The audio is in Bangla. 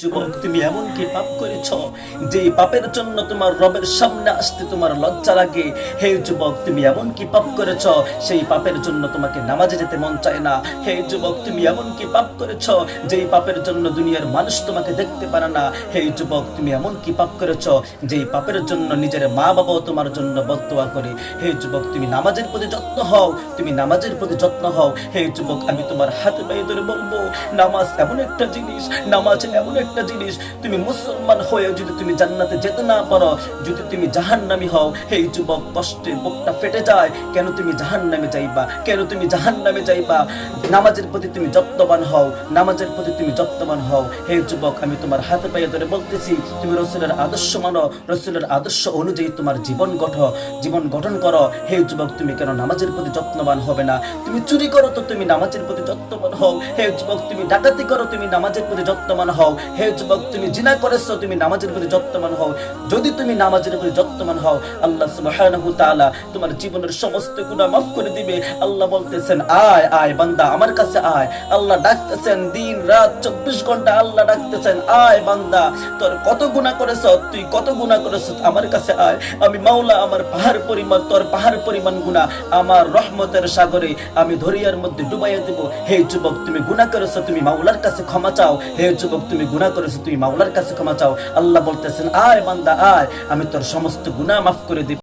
যুবক, তুমি এমন কি পাপ করেছ যে পাপের জন্য তোমার রবের সামনে আসতে তোমার লজ্জা লাগে? হে যুবক, তুমি এমন কি পাপ করেছ সেই পাপের জন্য তোমাকে নামাজে যেতে মন চায় না? হে যুবক, তুমি এমন কি পাপ করেছ যেই পাপের জন্য দুনিয়ার মানুষ তোমাকে দেখতে পারে না? হে যুবক, তুমি এমন কি পাপ করেছ যেই পাপের জন্য নিজের মা বাবাও তোমার জন্য বদদোয়া করে? হে যুবক, তুমি নামাজের প্রতি যত্ন হও, তুমি নামাজের প্রতি যত্ন হও। হে যুবক, আমি তোমার হাতে পায়ে ধরে বলবো, নামাজ এমন একটা জিনিস, নামাজ এমন একটা জিনিস, তুমি মুসলমান হয়ে যদি তুমি জান্নাতে যেতে না পারো, যদি তুমি জাহান্নামী হও, হে যুবক, কষ্টে বুকটা ফেটে যায়। কেন তুমি জাহান্নামে যাইবা? কেন তুমি জাহান্নামে যাইবা? নামাজের প্রতি তুমি যত্নবান হও, নামাজের প্রতি তুমি যত্নবান হও। হে যুবক, আমি তোমার হাতে পায়ে ধরে বলতেছি, তুমি রসুলের আদর্শ মানো, রসুলের আদর্শ অনুযায়ী তোমার জীবন গঠন করো। হে যুবক, তুমি কেন নামাজের প্রতি যত্নবান হবে না? তুমি চুরি করো তো তুমি নামাজের প্রতি যত্নবান হও। হে যুবক, তুমি ডাকাতি করো, তুমি নামাজের প্রতি যত্নবান হও। হে যুবক, তুমি জিনা করেছো, তুমি নামাজের প্রতি যত্নবান হও। যদি তুমি নামাজের প্রতি যত্নবান হও, আল্লাহ সুবহানাহু তাআলা তোমার জীবনের সমস্ত গুনাহ মাফ করে দিবে। আল্লাহ বলতেছেন, আয় আয় বান্দা, আমার কাছে আয়। আল্লাহ ডাকতেছেন দিন রাত 24 ঘন্টা, আল্লাহ ডাকতেছেন, আয় বান্দা, তোর কত গুনাহ করেছো, তুই কত গুনাহ করেছো, আমার কাছে আয়। আমি মাওলা, আমার পাহাড় পরিমাণ, তোর পাহাড় পরিমাণ গুনাহ আমার রহমতের সাগরে আমি দরিয়ার মধ্যে ডুবাইয়া দেব। হে যুবক, তুমি গুনাহ করেছো, তুমি মাওলার কাছে ক্ষমা চাও। হে যুবক, তুমি গুনাহ করেছো, তুমি মাওলার কাছে ক্ষমা চাও। আল্লাহ বলতেছেন, আয় বান্দা আয়, আমি তোর সমস্ত গুনাহ মাফ করে দিব।